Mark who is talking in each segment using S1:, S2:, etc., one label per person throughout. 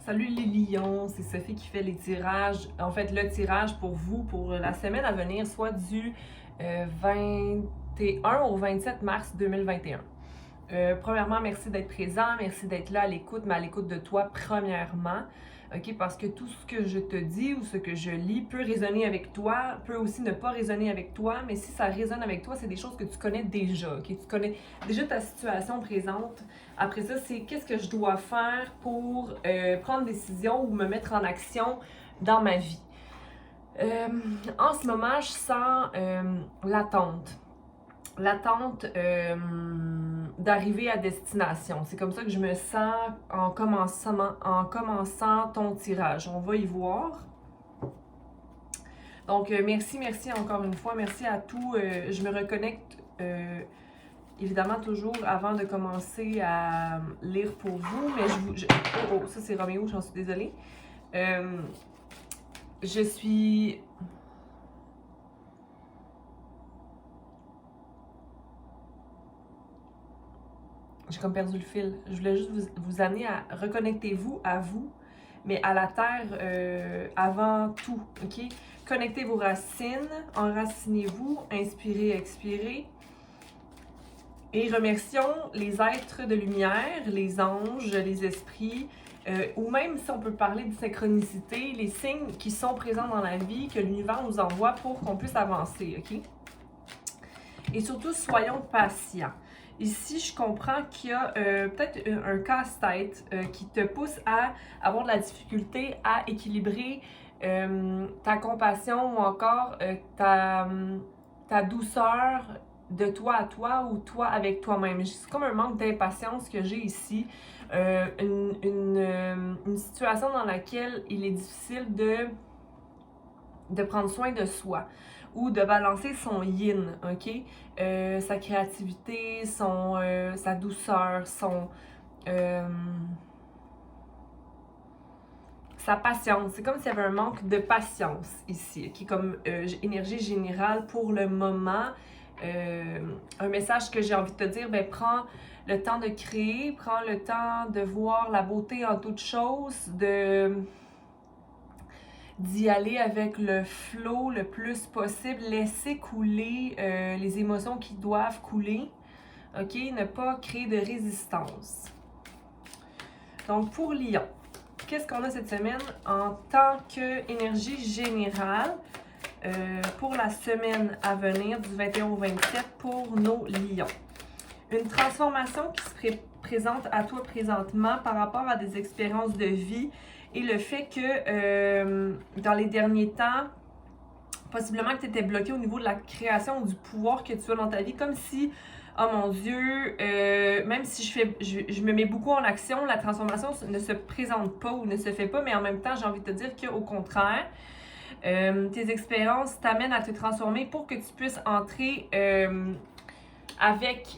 S1: Salut les lions, c'est Sophie qui fait les tirages. En fait, le tirage pour vous pour la semaine à venir, soit du 21 au 27 mars 2021. Premièrement, merci d'être présent, merci d'être là à l'écoute, mais à l'écoute de toi premièrement. OK, parce que tout ce que je te dis ou ce que je lis peut résonner avec toi, peut aussi ne pas résonner avec toi, mais si ça résonne avec toi, c'est des choses que tu connais déjà, OK? Tu connais déjà ta situation présente. Après ça, c'est qu'est-ce que je dois faire pour prendre des décisions ou me mettre en action dans ma vie. En ce moment, je sens l'attente. L'attente d'arriver à destination. C'est comme ça que je me sens en commençant ton tirage. On va y voir. Donc, merci encore une fois. Merci à tous. Je me reconnecte évidemment toujours avant de commencer à lire pour vous. Mais oh, ça c'est Roméo, j'en suis désolée. Je suis... J'ai comme perdu le fil. Je voulais juste vous amener à reconnectez-vous à vous, mais à la terre avant tout, OK? Connectez vos racines, enracinez-vous, inspirez, expirez. Et remercions les êtres de lumière, les anges, les esprits, ou même si on peut parler de synchronicité, les signes qui sont présents dans la vie, que l'univers nous envoie pour qu'on puisse avancer, OK? Et surtout, soyons patients. Ici, je comprends qu'il y a peut-être un casse-tête qui te pousse à avoir de la difficulté à équilibrer ta compassion ou encore ta douceur de toi à toi ou toi avec toi-même. C'est comme un manque d'impatience que j'ai ici. Une situation dans laquelle il est difficile de prendre soin de soi ou de balancer son yin, OK? Sa créativité, sa douceur, sa patience. C'est comme s'il y avait un manque de patience ici, qui est comme énergie générale pour le moment. Un message que j'ai envie de te dire, ben prends le temps de créer, prends le temps de voir la beauté en toute chose, d'y aller avec le flow le plus possible, laisser couler les émotions qui doivent couler, OK? Ne pas créer de résistance. Donc, pour Lion, qu'est-ce qu'on a cette semaine en tant qu'énergie générale pour la semaine à venir du 21 au 27 pour nos lions? Une transformation qui se présente à toi présentement par rapport à des expériences de vie et le fait que dans les derniers temps, possiblement que tu étais bloqué au niveau de la création ou du pouvoir que tu as dans ta vie, comme si, oh mon Dieu, même si je me mets beaucoup en action, la transformation ne se présente pas ou ne se fait pas, mais en même temps, j'ai envie de te dire qu'au contraire, tes expériences t'amènent à te transformer pour que tu puisses entrer avec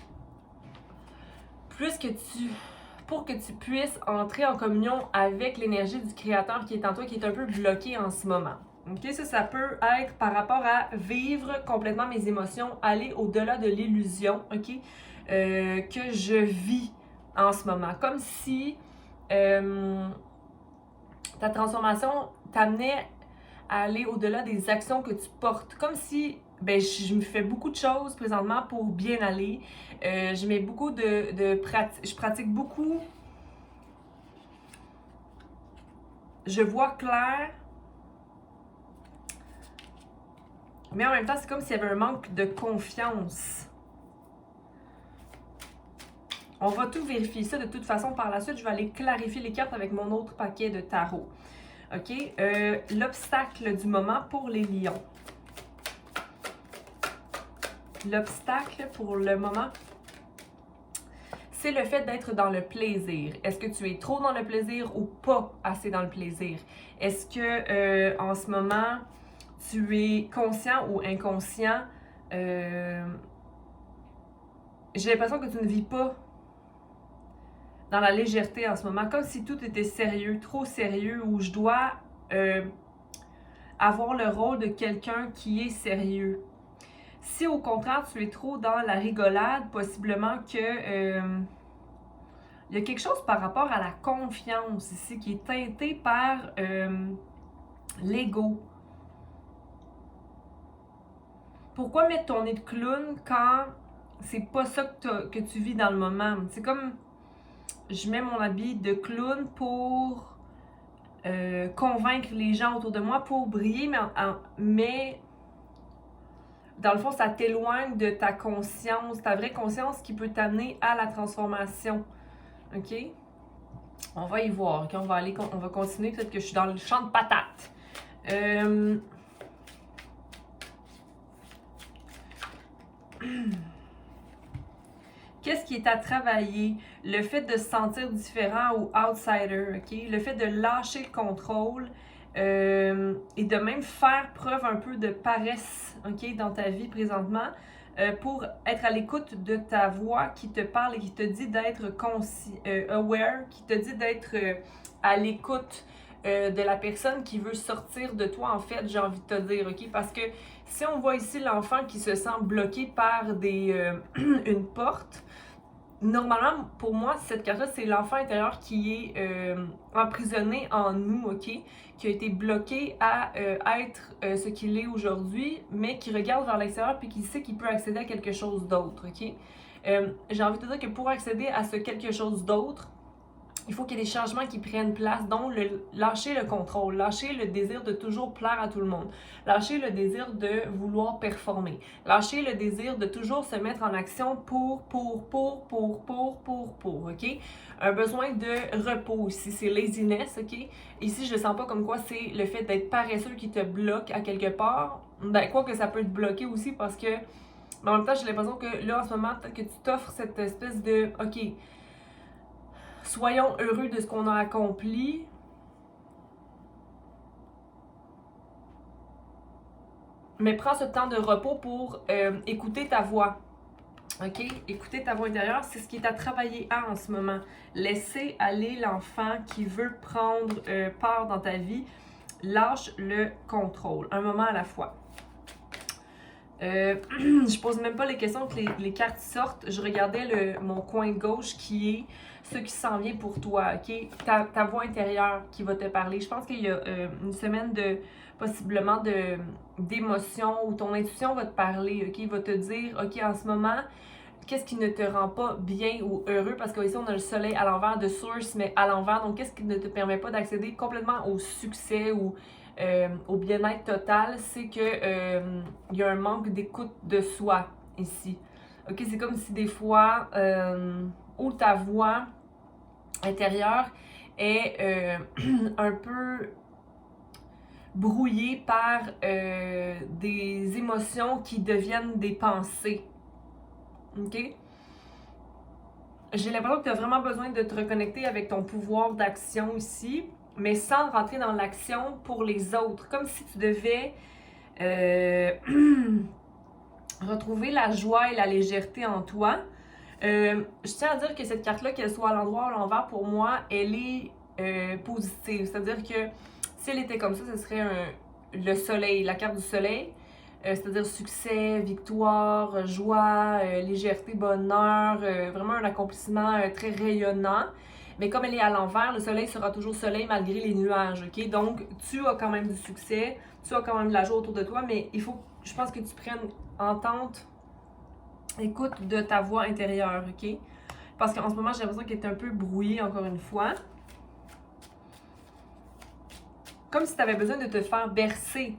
S1: pour que tu puisses entrer en communion avec l'énergie du Créateur qui est en toi, qui est un peu bloqué en ce moment. OK? Ça peut être par rapport à vivre complètement mes émotions, aller au-delà de l'illusion, OK? Que je vis en ce moment. Comme si ta transformation t'amenait à aller au-delà des actions que tu portes. Comme si je me fais beaucoup de choses présentement pour bien aller. Je mets beaucoup je pratique beaucoup. Je vois clair. Mais en même temps, c'est comme s'il y avait un manque de confiance. On va tout vérifier ça de toute façon. Par la suite, je vais aller clarifier les cartes avec mon autre paquet de tarot. OK? L'obstacle du moment pour les lions. L'obstacle pour le moment, c'est le fait d'être dans le plaisir. Est-ce que tu es trop dans le plaisir ou pas assez dans le plaisir? Est-ce que en ce moment, tu es conscient ou inconscient? J'ai l'impression que tu ne vis pas dans la légèreté en ce moment, comme si tout était sérieux, trop sérieux, où je dois avoir le rôle de quelqu'un qui est sérieux. Si au contraire, tu es trop dans la rigolade, possiblement que il Il y a quelque chose par rapport à la confiance ici qui est teinté par l'ego. Pourquoi mettre ton nez de clown quand c'est pas ça que tu vis dans le moment? C'est comme je mets mon habit de clown pour convaincre les gens autour de moi, pour briller, mais dans le fond, ça t'éloigne de ta conscience, ta vraie conscience qui peut t'amener à la transformation. OK? On va y voir. OK? On va continuer. Peut-être que je suis dans le champ de patates. Qu'est-ce qui est à travailler? Le fait de se sentir différent ou outsider, OK? Le fait de lâcher le contrôle et de même faire preuve un peu de paresse, OK, dans ta vie présentement pour être à l'écoute de ta voix qui te parle et qui te dit d'être aware, qui te dit d'être à l'écoute de la personne qui veut sortir de toi, en fait, j'ai envie de te dire, OK? Parce que si on voit ici l'enfant qui se sent bloqué par une porte, normalement, pour moi, cette carte-là, c'est l'enfant intérieur qui est emprisonné en nous, OK? Qui a été bloqué à être ce qu'il est aujourd'hui, mais qui regarde vers l'extérieur puis qui sait qu'il peut accéder à quelque chose d'autre, OK? J'ai envie de te dire que pour accéder à ce quelque chose d'autre, il faut qu'il y ait des changements qui prennent place, donc lâcher le contrôle, lâcher le désir de toujours plaire à tout le monde, lâcher le désir de vouloir performer, lâcher le désir de toujours se mettre en action pour, OK? Un besoin de repos ici, c'est laziness, OK? Ici, je le sens pas comme quoi c'est le fait d'être paresseux qui te bloque à quelque part. Ben, quoi que ça peut te bloquer aussi parce que, mais en même temps, j'ai l'impression que là, en ce moment, peut-être que tu t'offres cette espèce de, OK, soyons heureux de ce qu'on a accompli. Mais prends ce temps de repos pour écouter ta voix. OK? Écouter ta voix intérieure, c'est ce qui est à travailler en ce moment. Laisser aller l'enfant qui veut prendre part dans ta vie. Lâche le contrôle. Un moment à la fois. Je pose même pas les questions que les cartes sortent. Je regardais mon coin gauche qui est ce qui s'en vient pour toi, OK? Ta voix intérieure qui va te parler. Je pense qu'il y a une semaine possiblement d'émotions où ton intuition va te parler, OK? Il va te dire, OK, en ce moment, qu'est-ce qui ne te rend pas bien ou heureux? Parce qu'ici, on a le soleil à l'envers de Source, mais à l'envers. Donc, qu'est-ce qui ne te permet pas d'accéder complètement au succès ou au bien-être total? C'est que il y a un manque d'écoute de soi ici. OK? C'est comme si des fois, où ta voix intérieure est un peu brouillée par des émotions qui deviennent des pensées. OK? J'ai l'impression que tu as vraiment besoin de te reconnecter avec ton pouvoir d'action ici, mais sans rentrer dans l'action pour les autres. Comme si tu devais retrouver la joie et la légèreté en toi. Je tiens à dire que cette carte-là, qu'elle soit à l'endroit ou à l'envers, pour moi, elle est positive. C'est-à-dire que si elle était comme ça, ce serait le soleil, la carte du soleil. C'est-à-dire succès, victoire, joie, légèreté, bonheur, vraiment un accomplissement très rayonnant. Mais comme elle est à l'envers, le soleil sera toujours soleil malgré les nuages, OK? Donc, tu as quand même du succès, tu as quand même de la joie autour de toi, mais il faut, je pense que tu prennes entente, écoute de ta voix intérieure, OK? Parce qu'en ce moment, j'ai l'impression qu'elle est un peu brouillée, encore une fois. Comme si tu avais besoin de te faire bercer.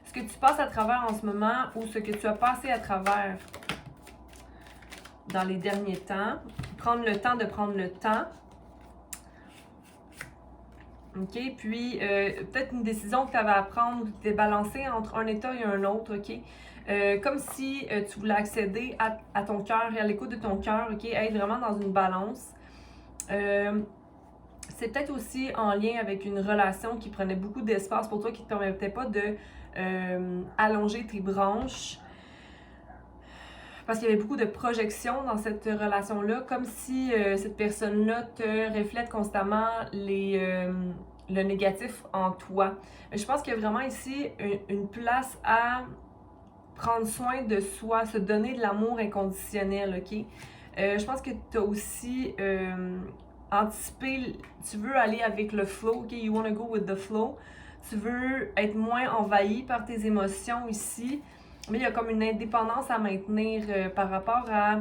S1: Ce que tu passes à travers en ce moment ou ce que tu as passé à travers dans les derniers temps. Prendre le temps de prendre le temps. OK? Puis, peut-être une décision que tu avais à prendre ou que tu es balancé entre un état et un autre, OK? Comme si tu voulais accéder à ton cœur et à l'écoute de ton cœur, OK? Être vraiment dans une balance. C'est peut-être aussi en lien avec une relation qui prenait beaucoup d'espace pour toi, qui ne te permettait pas de allonger tes branches. Parce qu'il y avait beaucoup de projections dans cette relation-là, comme si cette personne-là te reflète constamment le négatif en toi. Je pense qu'il y a vraiment ici une place à prendre soin de soi, se donner de l'amour inconditionnel, OK? Je pense que tu as aussi anticipé, tu veux aller avec le flow, OK? You want to go with the flow. Tu veux être moins envahi par tes émotions ici, mais il y a comme une indépendance à maintenir par rapport à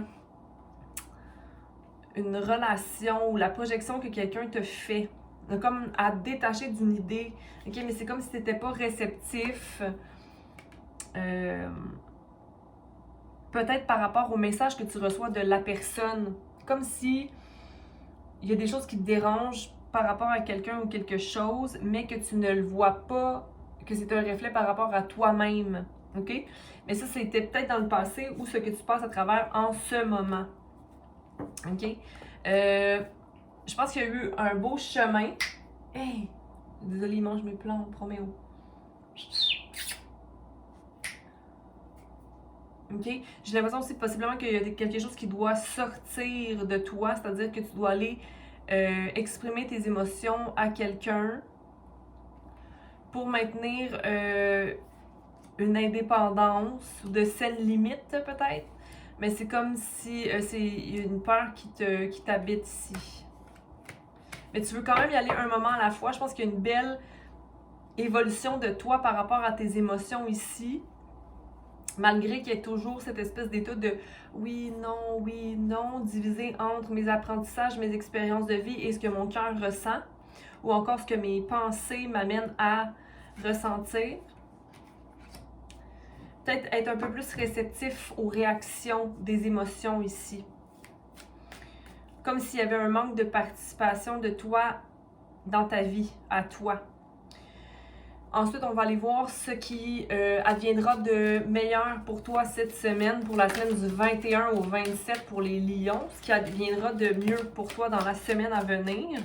S1: une relation ou la projection que quelqu'un te fait. Donc, comme à te détacher d'une idée, OK? Mais c'est comme si tu n'étais pas réceptif. Peut-être par rapport au message que tu reçois de la personne. Comme si il y a des choses qui te dérangent par rapport à quelqu'un ou quelque chose, mais que tu ne le vois pas, que c'est un reflet par rapport à toi-même. OK? Mais ça, c'était peut-être dans le passé ou ce que tu passes à travers en ce moment. OK? Je pense qu'il y a eu un beau chemin. Hey! Désolée, il mange mes plantes, Roméo. OK? J'ai l'impression aussi possiblement qu'il y a quelque chose qui doit sortir de toi, c'est-à-dire que tu dois aller exprimer tes émotions à quelqu'un pour maintenir une indépendance ou de saines limites peut-être. Mais c'est comme si c'est une peur qui t'habite ici. Mais tu veux quand même y aller un moment à la fois. Je pense qu'il y a une belle évolution de toi par rapport à tes émotions ici. Malgré qu'il y ait toujours cette espèce d'état de oui, non, divisé entre mes apprentissages, mes expériences de vie et ce que mon cœur ressent, ou encore ce que mes pensées m'amènent à ressentir. Peut-être être un peu plus réceptif aux réactions des émotions ici. Comme s'il y avait un manque de participation de toi dans ta vie, à toi. Ensuite, on va aller voir ce qui adviendra de meilleur pour toi cette semaine, pour la semaine du 21 au 27 pour les lions. Ce qui adviendra de mieux pour toi dans la semaine à venir.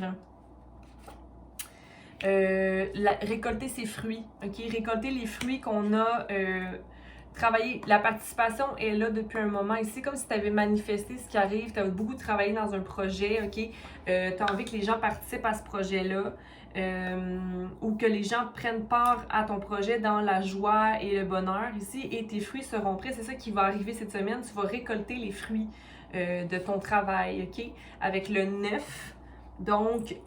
S1: Récolter ses fruits, OK? Récolter les fruits qu'on a travaillé. La participation est là depuis un moment. Ici, comme si tu avais manifesté ce qui arrive, tu as beaucoup travaillé dans un projet, OK? Tu as envie que les gens participent à ce projet-là. Ou que les gens prennent part à ton projet dans la joie et le bonheur ici, et tes fruits seront prêts. C'est ça qui va arriver cette semaine. Tu vas récolter les fruits de ton travail, OK? Avec le 9, donc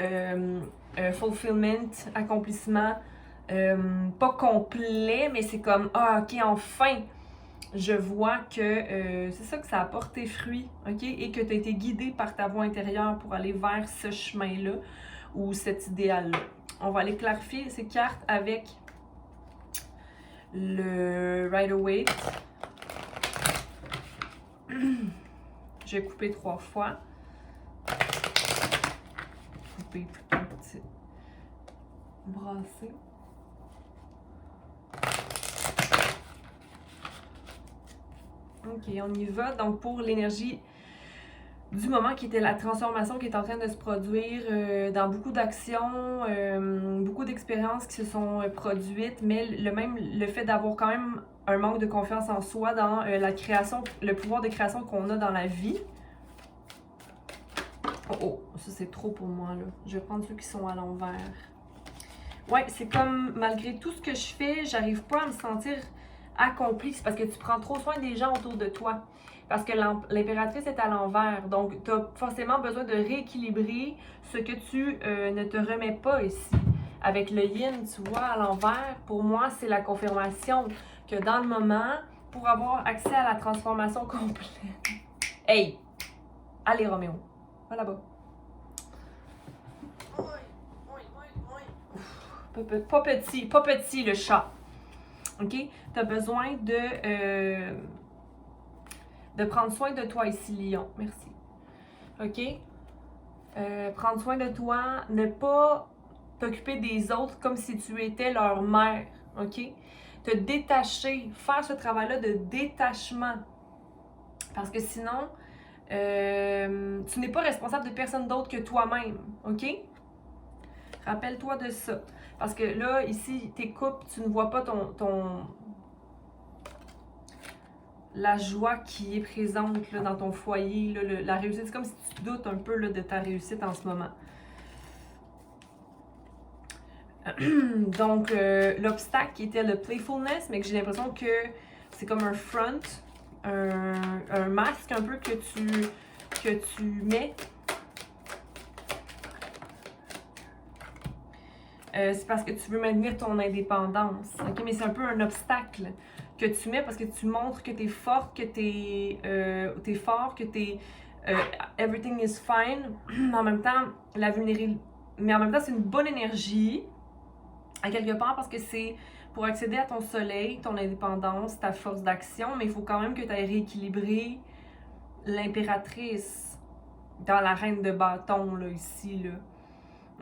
S1: fulfillment, accomplissement, pas complet, mais c'est comme, ah, OK, enfin, je vois que c'est ça que ça apporte tes fruits, OK? Et que tu as été guidé par ta voix intérieure pour aller vers ce chemin-là ou cet idéal-là. On va aller clarifier ces cartes avec le Rider-Waite. Je vais couper 3 fois. Couper plutôt petit. Brasser. OK, on y va. Donc, pour l'énergie du moment qui était la transformation qui est en train de se produire dans beaucoup d'actions, beaucoup d'expériences qui se sont produites, mais le fait d'avoir quand même un manque de confiance en soi dans la création, le pouvoir de création qu'on a dans la vie. Oh, ça c'est trop pour moi là. Je vais prendre ceux qui sont à l'envers. Ouais, c'est comme malgré tout ce que je fais, j'arrive pas à me sentir accomplie. C'est parce que tu prends trop soin des gens autour de toi. Parce que l'impératrice est à l'envers. Donc, tu as forcément besoin de rééquilibrer ce que tu ne te remets pas ici. Avec le yin, tu vois, à l'envers, pour moi, c'est la confirmation que dans le moment, pour avoir accès à la transformation complète. Hey! Allez, Roméo. Va là-bas. Pas petit le chat. OK? Tu as besoin de prendre soin de toi ici, Lion. Merci. OK? Prendre soin de toi, ne pas t'occuper des autres comme si tu étais leur mère. OK? Te détacher, faire ce travail-là de détachement. Parce que sinon, tu n'es pas responsable de personne d'autre que toi-même. OK? Rappelle-toi de ça. Parce que là, ici, tes coupes, tu ne vois pas la joie qui est présente là, dans ton foyer, là, la réussite. C'est comme si tu doutes un peu là, de ta réussite en ce moment. Donc, l'obstacle qui était le playfulness, mais que j'ai l'impression que c'est comme un front, un masque un peu que tu mets. C'est parce que tu veux maintenir ton indépendance, ok? Mais c'est un peu un obstacle que tu mets parce que tu montres que tu es forte, que tu es fort, que tu es everything is fine. En même temps, la vulnérabilité, mais en même temps, c'est une bonne énergie à quelque part parce que c'est pour accéder à ton soleil, ton indépendance, ta force d'action, mais il faut quand même que tu ailles rééquilibrer l'impératrice dans la reine de bâton, là, ici, là.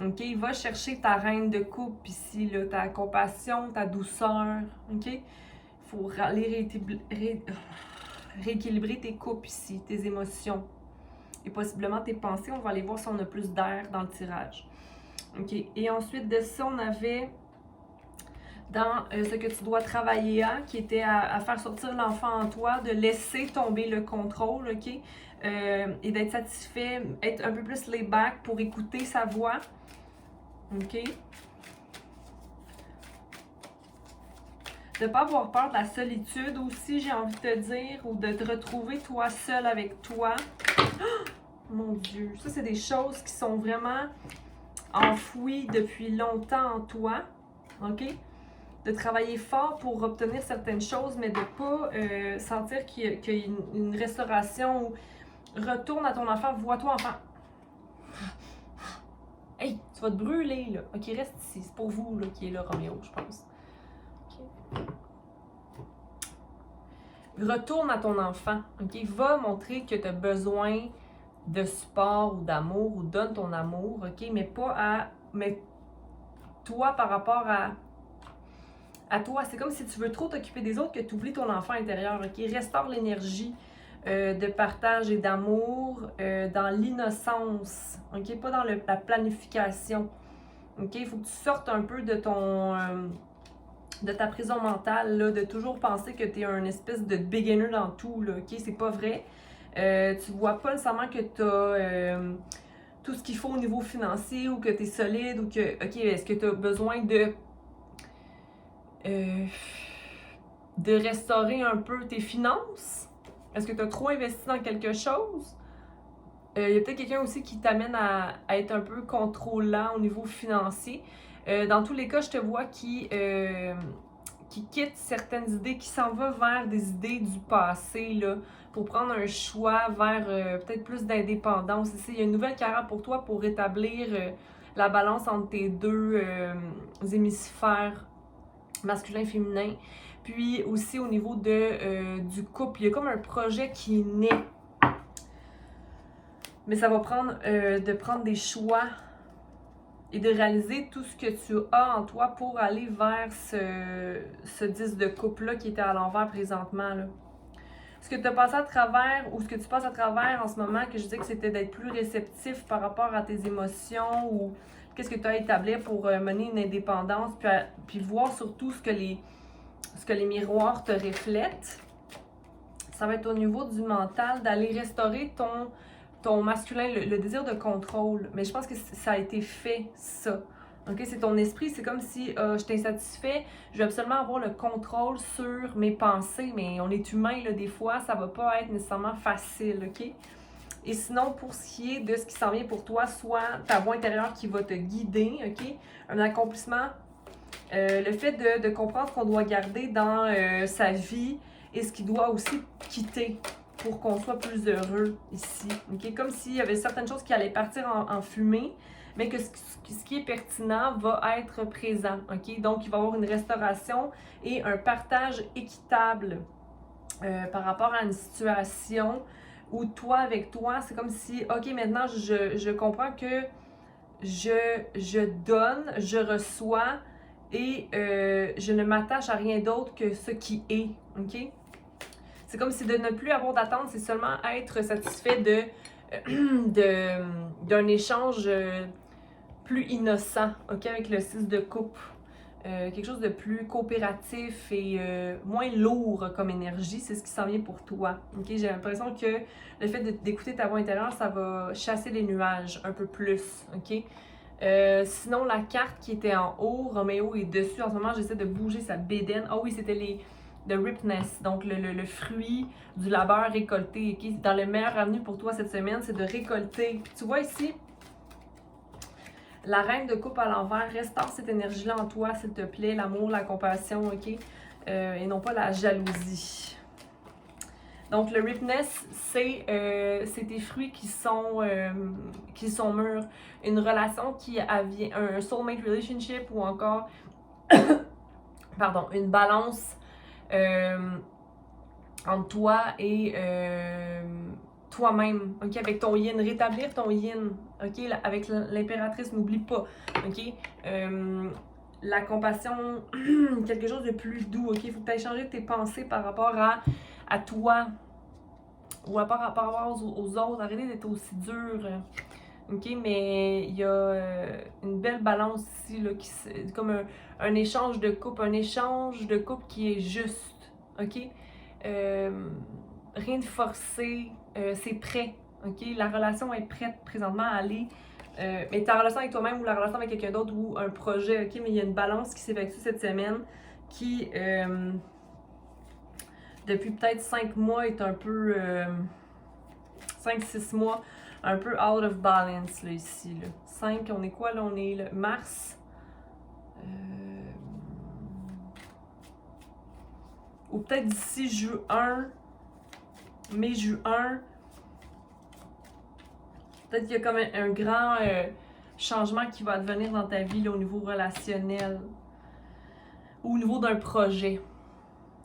S1: OK? Va chercher ta reine de coupe ici, là, ta compassion, ta douceur. OK? Il faut aller rééquilibrer tes coupes ici, tes émotions. Et possiblement tes pensées. On va aller voir si on a plus d'air dans le tirage. OK? Et ensuite de ça, on avait dans ce que tu dois travailler à, qui était à faire sortir l'enfant en toi, de laisser tomber le contrôle, OK? Et d'être satisfait, être un peu plus laid back pour écouter sa voix. OK? De ne pas avoir peur de la solitude aussi, j'ai envie de te dire, ou de te retrouver toi seul avec toi. Oh, mon Dieu, ça c'est des choses qui sont vraiment enfouies depuis longtemps en toi. OK? De travailler fort pour obtenir certaines choses, mais de ne pas sentir qu'il y a une restauration ou retourne à ton enfant, vois-toi enfant. Hey, tu vas te brûler, là. OK, reste ici. C'est pour vous, là, qui est là, Roméo, je pense. OK. Retourne à ton enfant, OK? Va montrer que tu as besoin de support ou d'amour ou donne ton amour, OK? Mais pas à... Mais toi, par rapport à toi, c'est comme si tu veux trop t'occuper des autres que tu oublies ton enfant intérieur, OK? Restaure l'énergie de partage et d'amour dans l'innocence, OK? Pas dans la planification, OK? Il faut que tu sortes un peu de de ta prison mentale, là, de toujours penser que tu es un espèce de beginner dans tout, là, OK? C'est pas vrai. Tu vois pas nécessairement que tu as tout ce qu'il faut au niveau financier ou que tu es solide ou que, OK, est-ce que tu as besoin de restaurer un peu tes finances? Est-ce que tu as trop investi dans quelque chose? Il y a peut-être quelqu'un aussi qui t'amène à être un peu contrôlant au niveau financier. Dans tous les cas, je te vois qui quitte certaines idées, qui s'en va vers des idées du passé, là, pour prendre un choix vers peut-être plus d'indépendance. Ici, il y a une nouvelle carrière pour toi pour rétablir la balance entre tes deux hémisphères masculin et féminin. Puis aussi au niveau du couple, il y a comme un projet qui naît. Mais ça va prendre de prendre des choix et de réaliser tout ce que tu as en toi pour aller vers ce 10 de couple-là qui était à l'envers présentement, là. Ce que tu as passé à travers ou ce que tu passes à travers en ce moment, que je disais que c'était d'être plus réceptif par rapport à tes émotions ou qu'est-ce que tu as à établir pour mener une indépendance, puis voir surtout ce que les miroirs te reflètent. Ça va être au niveau du mental, d'aller restaurer ton masculin, le désir de contrôle. Mais je pense que ça a été fait, ça. OK? C'est ton esprit, c'est comme si je suis insatisfait, je vais absolument avoir le contrôle sur mes pensées, mais on est humain, là, des fois, ça va pas être nécessairement facile, OK? Et sinon, pour ce qui est de ce qui s'en vient pour toi, soit ta voix intérieure qui va te guider, OK? Un accomplissement, le fait de comprendre qu'on doit garder dans sa vie et ce qu'il doit aussi quitter pour qu'on soit plus heureux ici. Okay? Comme s'il y avait certaines choses qui allaient partir en fumée, mais que ce qui est pertinent va être présent. Okay? Donc, il va y avoir une restauration et un partage équitable par rapport à une situation où toi, avec toi, c'est comme si, OK, maintenant, je comprends que je donne, je reçois et je ne m'attache à rien d'autre que ce qui est. OK? C'est comme si de ne plus avoir d'attente, c'est seulement être satisfait d'un échange plus innocent, OK, avec le 6 de coupe. Quelque chose de plus coopératif et moins lourd comme énergie, c'est ce qui s'en vient pour toi. OK? J'ai l'impression que le fait d'écouter ta voix intérieure, ça va chasser les nuages un peu plus. OK? Sinon, la carte qui était en haut, Roméo est dessus. En ce moment, j'essaie de bouger sa bédaine. Ah oui, c'était de Ripness, donc le fruit du labeur récolté. Okay? Dans le meilleur avenir pour toi cette semaine, c'est de récolter. Tu vois ici, la reine de coupe à l'envers, restaure cette énergie-là en toi, s'il te plaît, l'amour, la compassion, ok? Et non pas la jalousie. Donc, le Ripness, c'est tes fruits qui sont mûrs. Une relation qui vient, un soulmate relationship ou encore, pardon, une balance entre toi et toi-même, ok, avec ton yin, rétablir ton yin, ok, avec l'impératrice, n'oublie pas, ok, la compassion, quelque chose de plus doux, ok, il faut que tu ailles changer tes pensées par rapport à toi, ou par rapport aux autres, arrêtez d'être aussi dur, ok, mais il y a une belle balance ici, là, comme un échange de couple qui est juste, ok, rien de forcé, c'est prêt, ok? La relation est prête présentement à aller, mais ta relation avec toi-même ou la relation avec quelqu'un d'autre ou un projet, ok? Mais il y a une balance qui s'effectue cette semaine qui, depuis peut-être 5 mois, est un peu, 5-6 mois, un peu out of balance, là, ici, là. 5, on est quoi, là? On est le mars, ou peut-être d'ici juin, mai-juin, peut-être qu'il y a comme un grand changement qui va advenir dans ta vie là, au niveau relationnel ou au niveau d'un projet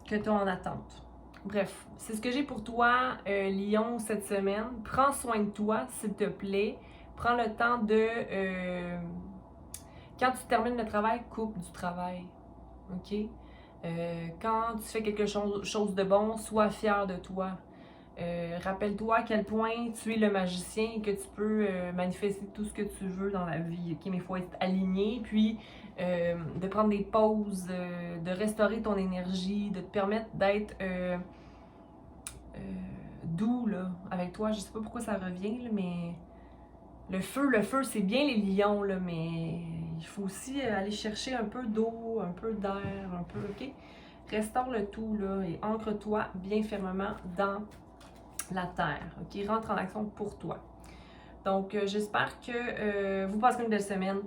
S1: que tu as en attente. Bref, c'est ce que j'ai pour toi, Lion, cette semaine. Prends soin de toi, s'il te plaît. Prends le temps de... quand tu termines le travail, coupe du travail. OK? Quand tu fais quelque chose de bon, sois fier de toi. Rappelle-toi à quel point tu es le magicien et que tu peux manifester tout ce que tu veux dans la vie. Okay? Mais il faut être aligné, puis de prendre des pauses, de restaurer ton énergie, de te permettre d'être doux là, avec toi. Je sais pas pourquoi ça revient, là, mais le feu, c'est bien les lions, là, mais il faut aussi aller chercher un peu d'eau, un peu d'air, un peu, ok? Restaure le tout là, et ancre-toi bien fermement dans la terre, ok? Rentre en action pour toi. Donc, j'espère que vous passerez une belle semaine.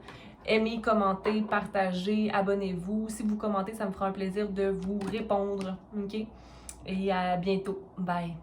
S1: Aimez, commentez, partagez, abonnez-vous. Si vous commentez, ça me fera un plaisir de vous répondre, ok? Et à bientôt. Bye!